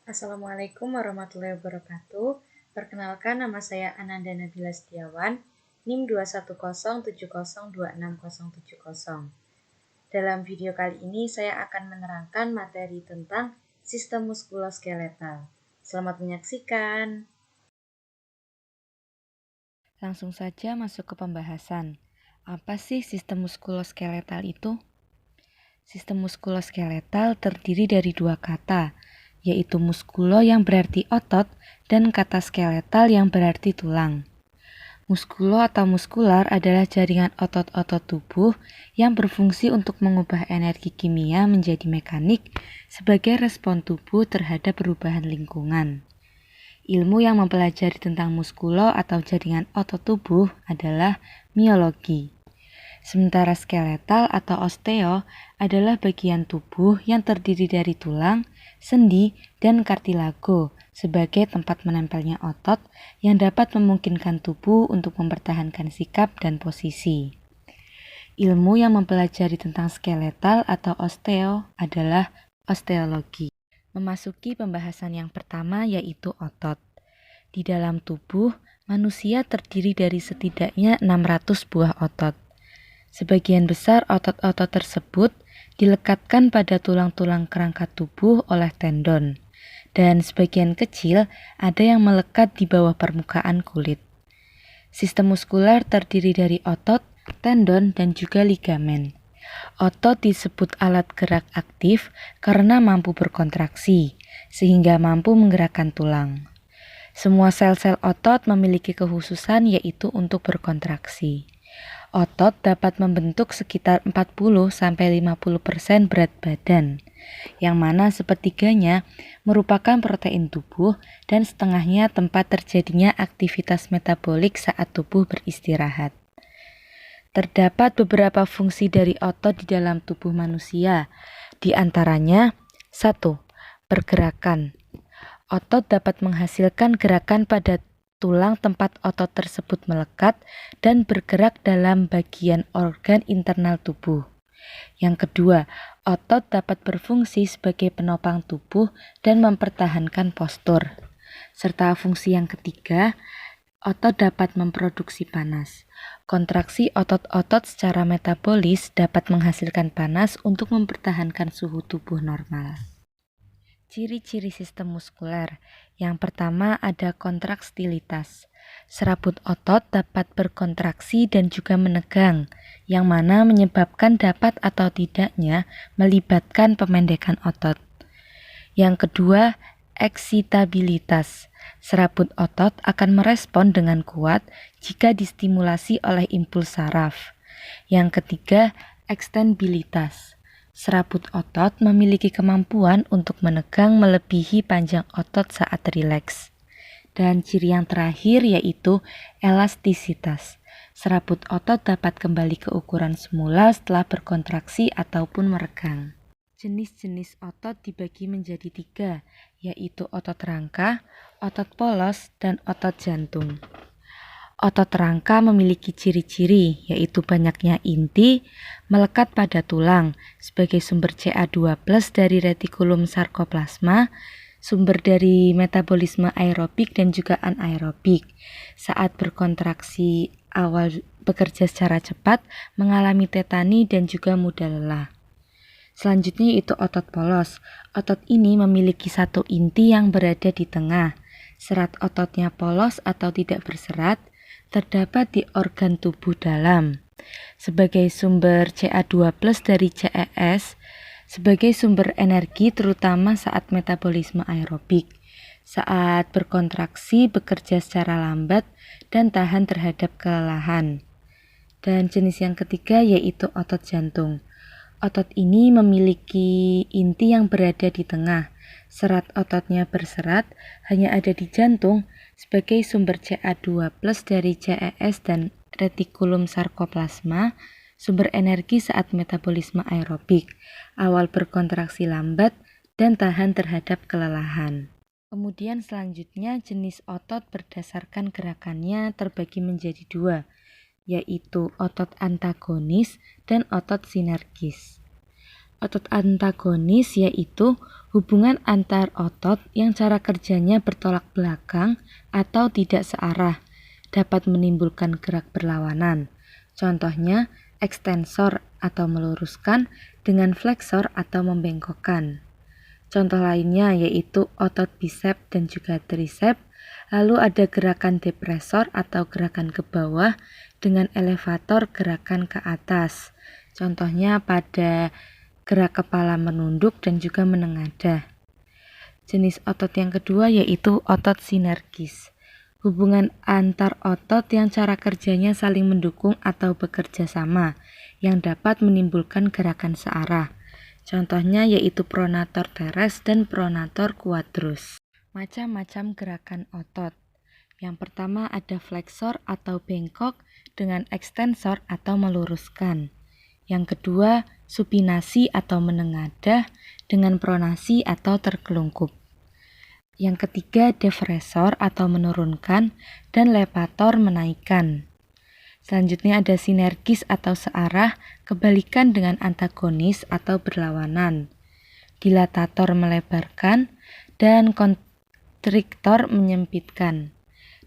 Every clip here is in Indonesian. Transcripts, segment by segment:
Assalamualaikum warahmatullahi wabarakatuh. Perkenalkan, nama saya Ananda Nabila Setiawan, NIM 21070260070. Dalam video kali ini saya akan menerangkan materi tentang sistem muskuloskeletal. Selamat menyaksikan. Langsung saja masuk ke pembahasan. Apa sih sistem muskuloskeletal itu? Sistem muskuloskeletal terdiri dari dua kata, yaitu muskulo yang berarti otot dan kata skeletal yang berarti tulang. Muskulo atau muskular adalah jaringan otot-otot tubuh yang berfungsi untuk mengubah energi kimia menjadi mekanik sebagai respon tubuh terhadap perubahan lingkungan. Ilmu yang mempelajari tentang muskulo atau jaringan otot tubuh adalah miologi. Sementara skeletal atau osteo adalah bagian tubuh yang terdiri dari tulang, sendi, dan kartilago sebagai tempat menempelnya otot yang dapat memungkinkan tubuh untuk mempertahankan sikap dan posisi. Ilmu yang mempelajari tentang skeletal atau osteo adalah osteologi. Memasuki pembahasan yang pertama yaitu otot. Di dalam tubuh, manusia terdiri dari setidaknya 600 buah otot. Sebagian besar otot-otot tersebut dilekatkan pada tulang-tulang kerangka tubuh oleh tendon, dan sebagian kecil ada yang melekat di bawah permukaan kulit. Sistem muskuler terdiri dari otot, tendon, dan juga ligamen. Otot disebut alat gerak aktif karena mampu berkontraksi, sehingga mampu menggerakkan tulang. Semua sel-sel otot memiliki kekhususan yaitu untuk berkontraksi. Otot dapat membentuk sekitar 40-50% berat badan, yang mana sepertiganya merupakan protein tubuh dan setengahnya tempat terjadinya aktivitas metabolik saat tubuh beristirahat. Terdapat beberapa fungsi dari otot di dalam tubuh manusia, di antaranya 1. Pergerakan. Otot dapat menghasilkan gerakan pada tulang tempat otot tersebut melekat dan bergerak dalam bagian organ internal tubuh. Yang kedua, otot dapat berfungsi sebagai penopang tubuh dan mempertahankan postur. Serta fungsi yang ketiga, otot dapat memproduksi panas. Kontraksi otot-otot secara metabolis dapat menghasilkan panas untuk mempertahankan suhu tubuh normal. Ciri-ciri sistem muskuler. Yang pertama ada kontraktilitas. Serabut otot dapat berkontraksi dan juga menegang, yang mana menyebabkan dapat atau tidaknya melibatkan pemendekan otot. Yang kedua, eksitabilitas. Serabut otot akan merespon dengan kuat jika distimulasi oleh impuls saraf. Yang ketiga, ekstensibilitas. Serabut otot memiliki kemampuan untuk menegang melebihi panjang otot saat rileks. Dan ciri yang terakhir yaitu elastisitas. Serabut otot dapat kembali ke ukuran semula setelah berkontraksi ataupun meregang. Jenis-jenis otot dibagi menjadi 3, yaitu otot rangka, otot polos, dan otot jantung. Otot rangka memiliki ciri-ciri, yaitu banyaknya inti, melekat pada tulang, sebagai sumber Ca2+ dari retikulum sarkoplasma, sumber dari metabolisme aerobik dan juga anaerobik. Saat berkontraksi awal bekerja secara cepat, mengalami tetani dan juga mudah lelah. Selanjutnya yaitu otot polos. Otot ini memiliki satu inti yang berada di tengah. Serat ototnya polos atau tidak berserat, terdapat di organ tubuh dalam. Sebagai sumber Ca2+ dari CES, sebagai sumber energi terutama saat metabolisme aerobik. Saat berkontraksi bekerja secara lambat dan tahan terhadap kelelahan. Dan jenis yang ketiga yaitu otot jantung. Otot ini memiliki inti yang berada di tengah. Serat ototnya berserat hanya ada di jantung sebagai sumber Ca2+ dari CES dan retikulum sarkoplasma, sumber energi saat metabolisme aerobik, awal berkontraksi lambat, dan tahan terhadap kelelahan. Kemudian selanjutnya jenis otot berdasarkan gerakannya terbagi menjadi 2, yaitu otot antagonis dan otot sinergis. Otot antagonis yaitu hubungan antar otot yang cara kerjanya bertolak belakang atau tidak searah dapat menimbulkan gerak berlawanan. Contohnya, ekstensor atau meluruskan dengan fleksor atau membengkokkan. Contoh lainnya yaitu otot bisep dan juga tricep. Lalu ada gerakan depresor atau gerakan ke bawah dengan elevator gerakan ke atas. Contohnya pada gerak kepala menunduk dan juga menengadah. Jenis otot yang kedua yaitu otot sinergis. Hubungan antar otot yang cara kerjanya saling mendukung atau bekerja sama, yang dapat menimbulkan gerakan searah. Contohnya yaitu pronator teres dan pronator quadrus. Macam-macam gerakan otot. Yang pertama ada fleksor atau bengkok dengan ekstensor atau meluruskan. Yang kedua, supinasi atau menengadah dengan pronasi atau terkelungkup. Yang ketiga, depresor atau menurunkan dan levator menaikkan. Selanjutnya ada sinergis atau searah, kebalikan dengan antagonis atau berlawanan. Dilatator melebarkan dan konstriktor menyempitkan.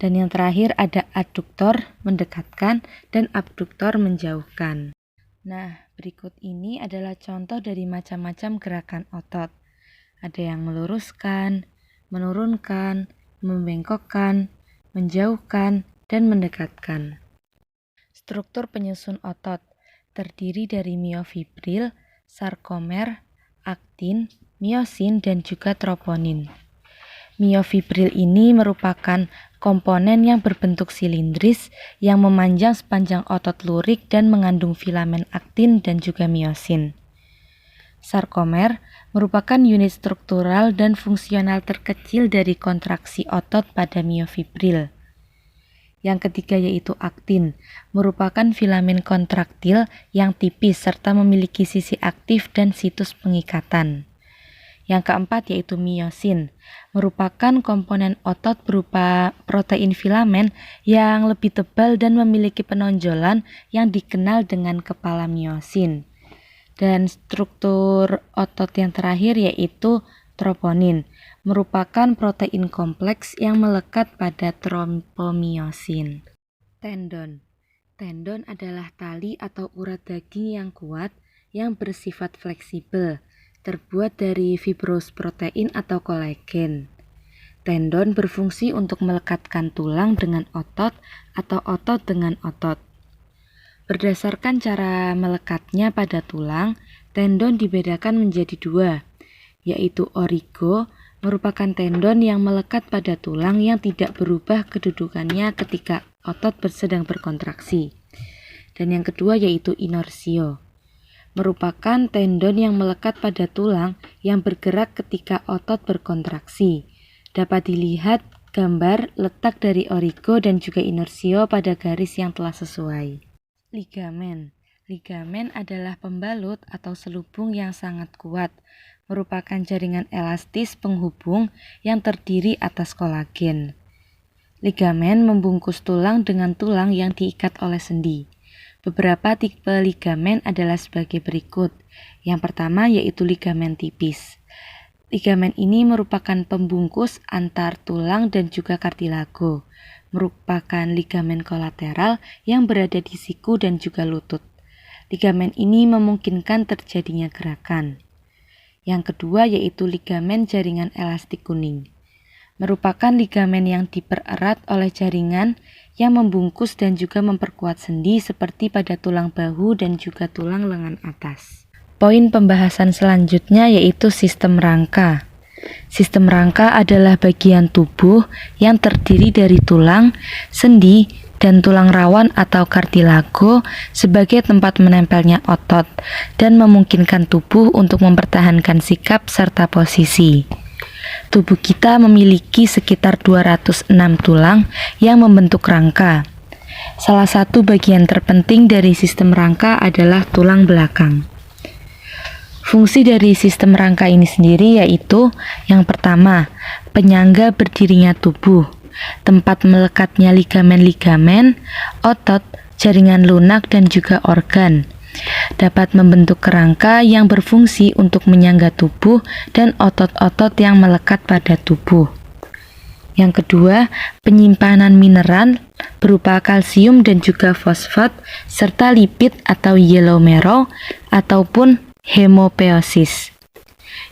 Dan yang terakhir ada aduktor mendekatkan dan abduktor menjauhkan. Nah, berikut ini adalah contoh dari macam-macam gerakan otot. Ada yang meluruskan, menurunkan, membengkokkan, menjauhkan, dan mendekatkan. Struktur penyusun otot terdiri dari miofibril, sarkomer, aktin, miosin, dan juga troponin. Miofibril ini merupakan komponen yang berbentuk silindris yang memanjang sepanjang otot lurik dan mengandung filamen aktin dan juga miosin. Sarkomer merupakan unit struktural dan fungsional terkecil dari kontraksi otot pada miofibril. Yang ketiga yaitu aktin, merupakan filamen kontraktil yang tipis serta memiliki sisi aktif dan situs pengikatan. Yang keempat yaitu miosin, merupakan komponen otot berupa protein filamen yang lebih tebal dan memiliki penonjolan yang dikenal dengan kepala miosin. Dan struktur otot yang terakhir yaitu troponin, merupakan protein kompleks yang melekat pada trombomiosin. Tendon. Tendon adalah tali atau urat daging yang kuat yang bersifat fleksibel, terbuat dari fibros protein atau kolagen. Tendon berfungsi untuk melekatkan tulang dengan otot atau otot dengan otot. Berdasarkan cara melekatnya pada tulang, tendon dibedakan menjadi dua, yaitu origo, merupakan tendon yang melekat pada tulang yang tidak berubah kedudukannya ketika otot sedang berkontraksi. Dan yang kedua yaitu inersio, merupakan tendon yang melekat pada tulang yang bergerak ketika otot berkontraksi. Dapat dilihat gambar letak dari origo dan juga inersio pada garis yang telah sesuai. Ligamen. Ligamen adalah pembalut atau selubung yang sangat kuat, merupakan jaringan elastis penghubung yang terdiri atas kolagen. Ligamen membungkus tulang dengan tulang yang diikat oleh sendi. Beberapa tipe ligamen adalah sebagai berikut. Yang pertama yaitu ligamen tipis. Ligamen ini merupakan pembungkus antar tulang dan juga kartilago. Merupakan ligamen kolateral yang berada di siku dan juga lutut. Ligamen ini memungkinkan terjadinya gerakan. Yang kedua yaitu ligamen jaringan elastik kuning. Merupakan ligamen yang dipererat oleh jaringan yang membungkus dan juga memperkuat sendi seperti pada tulang bahu dan juga tulang lengan atas. Poin pembahasan selanjutnya yaitu sistem rangka. Sistem rangka adalah bagian tubuh yang terdiri dari tulang, sendi, dan tulang rawan atau kartilago sebagai tempat menempelnya otot dan memungkinkan tubuh untuk mempertahankan sikap serta posisi. Tubuh kita memiliki sekitar 206 tulang yang membentuk rangka. Salah satu bagian terpenting dari sistem rangka adalah tulang belakang. Fungsi dari sistem rangka ini sendiri yaitu yang pertama, penyangga berdirinya tubuh, tempat melekatnya ligamen-ligamen, otot, jaringan lunak, dan juga organ. dapat membentuk kerangka yang berfungsi untuk menyangga tubuh dan otot-otot yang melekat pada tubuh. Yang kedua, penyimpanan mineral berupa kalsium dan juga fosfat, serta lipid atau yellow marrow ataupun hemopoiesis.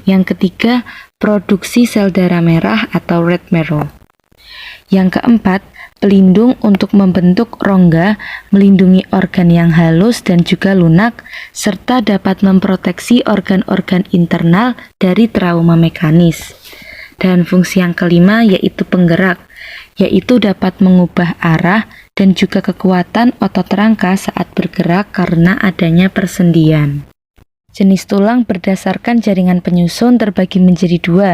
Yang ketiga, produksi sel darah merah atau red marrow. Yang keempat, pelindung untuk membentuk rongga, melindungi organ yang halus dan juga lunak, serta dapat memproteksi organ-organ internal dari trauma mekanis. Dan fungsi yang kelima yaitu penggerak, yaitu dapat mengubah arah dan juga kekuatan otot rangka saat bergerak karena adanya persendian. Jenis tulang berdasarkan jaringan penyusun terbagi menjadi dua,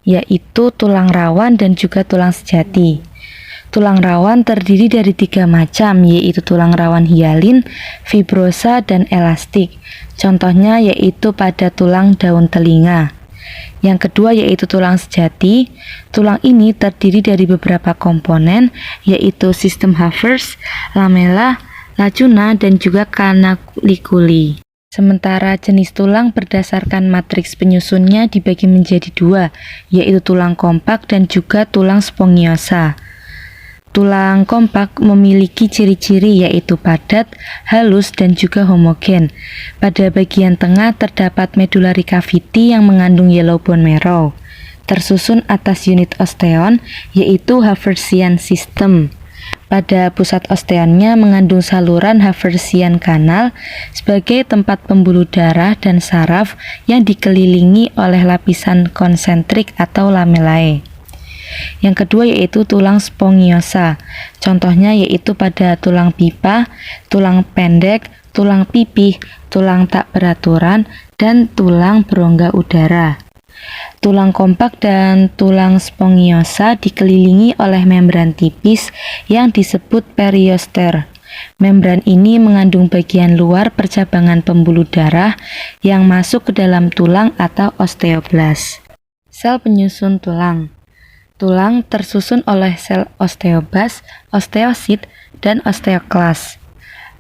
yaitu tulang rawan dan juga tulang sejati. Tulang rawan terdiri dari 3 macam, yaitu tulang rawan hialin, fibrosa, dan elastik. Contohnya yaitu pada tulang daun telinga. Yang kedua yaitu tulang sejati. Tulang ini terdiri dari beberapa komponen, yaitu sistem Havers, lamella, lacuna, dan juga canaliculi. Sementara jenis tulang berdasarkan matriks penyusunnya dibagi menjadi 2, yaitu tulang kompak dan juga tulang spongiosa. Tulang kompak memiliki ciri-ciri yaitu padat, halus, dan juga homogen. Pada bagian tengah terdapat medullary cavity yang mengandung yellow bone marrow. Tersusun atas unit osteon yaitu Haversian system. Pada pusat osteonnya mengandung saluran Haversian canal sebagai tempat pembuluh darah dan saraf yang dikelilingi oleh lapisan konsentrik atau lamellae. Yang kedua yaitu tulang spongiosa. Contohnya yaitu pada tulang pipa, tulang pendek, tulang pipih, tulang tak beraturan, dan tulang berongga udara. Tulang kompak dan tulang spongiosa dikelilingi oleh membran tipis yang disebut perioster. Membran ini mengandung bagian luar percabangan pembuluh darah yang masuk ke dalam tulang atau osteoblas. Sel penyusun tulang. Tulang tersusun oleh sel osteobas, osteosit, dan osteoklas.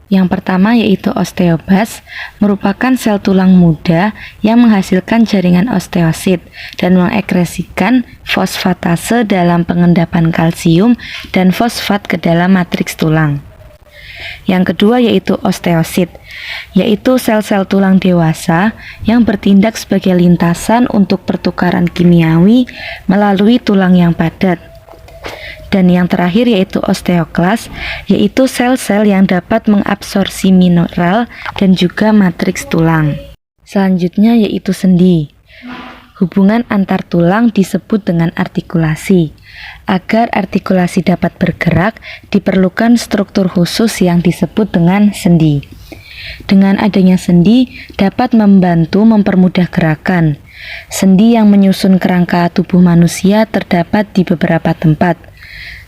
Yang pertama yaitu osteobas, merupakan sel tulang muda yang menghasilkan jaringan osteosit dan mengekresikan fosfatase dalam pengendapan kalsium dan fosfat ke dalam matriks tulang. Yang kedua yaitu osteosit, yaitu sel-sel tulang dewasa yang bertindak sebagai lintasan untuk pertukaran kimiawi melalui tulang yang padat. Dan yang terakhir yaitu osteoklas, yaitu sel-sel yang dapat mengabsorpsi mineral dan juga matriks tulang. Selanjutnya yaitu sendi. Hubungan antar tulang disebut dengan artikulasi. Agar artikulasi dapat bergerak, diperlukan struktur khusus yang disebut dengan sendi. Dengan adanya sendi, dapat membantu mempermudah gerakan. Sendi yang menyusun kerangka tubuh manusia terdapat di beberapa tempat.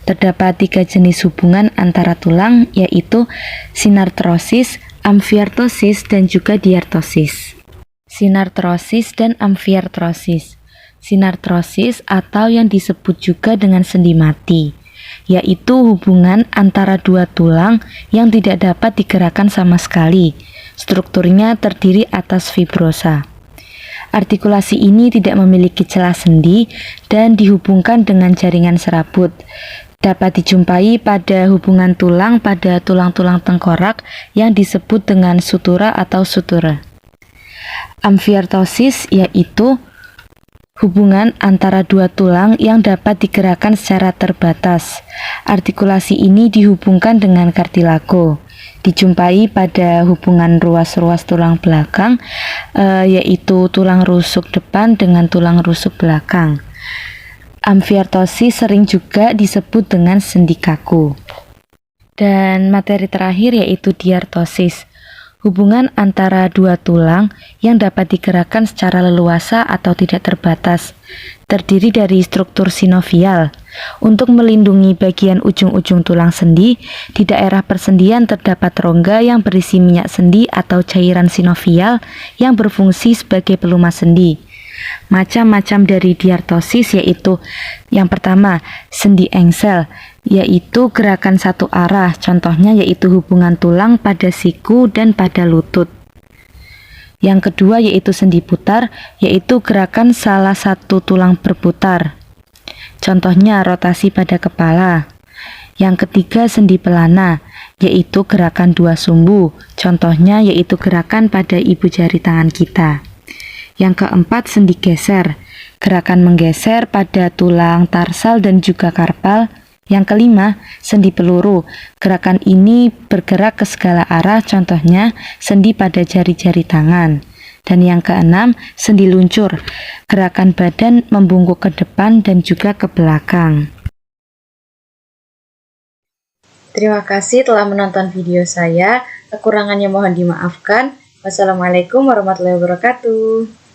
Terdapat 3 jenis hubungan antara tulang, yaitu sinartrosis, amfiartosis, dan juga diartosis. Sinartrosis dan amfiartosis. Sinartrosis atau yang disebut juga dengan sendi mati, yaitu hubungan antara 2 tulang yang tidak dapat digerakkan sama sekali. Strukturnya terdiri atas fibrosa. Artikulasi ini tidak memiliki celah sendi dan dihubungkan dengan jaringan serabut. Dapat dijumpai pada hubungan tulang pada tulang-tulang tengkorak yang disebut dengan sutura atau sutura. Amfiartosis yaitu hubungan antara 2 tulang yang dapat digerakkan secara terbatas. Artikulasi ini dihubungkan dengan kartilago. Dijumpai pada hubungan ruas-ruas tulang belakang, yaitu tulang rusuk depan dengan tulang rusuk belakang. Amfiartosis sering juga disebut dengan sendi kaku. Dan materi terakhir yaitu diartosis. Hubungan antara 2 tulang yang dapat digerakkan secara leluasa atau tidak terbatas, terdiri dari struktur sinovial. Untuk melindungi bagian ujung-ujung tulang sendi, di daerah persendian terdapat rongga yang berisi minyak sendi atau cairan sinovial yang berfungsi sebagai pelumas sendi. Macam-macam dari diartosis yaitu yang pertama, sendi engsel, yaitu gerakan satu arah. Contohnya yaitu hubungan tulang pada siku dan pada lutut. Yang kedua yaitu sendi putar, yaitu gerakan salah satu tulang berputar. Contohnya rotasi pada kepala. Yang ketiga sendi pelana, yaitu gerakan dua sumbu. Contohnya yaitu gerakan pada ibu jari tangan kita. Yang keempat sendi geser, gerakan menggeser pada tulang tarsal dan juga karpal. Yang kelima, sendi peluru. Gerakan ini bergerak ke segala arah, contohnya sendi pada jari-jari tangan. Dan yang keenam, sendi luncur. Gerakan badan membungkuk ke depan dan juga ke belakang. Terima kasih telah menonton video saya. Kekurangannya mohon dimaafkan. Wassalamualaikum warahmatullahi wabarakatuh.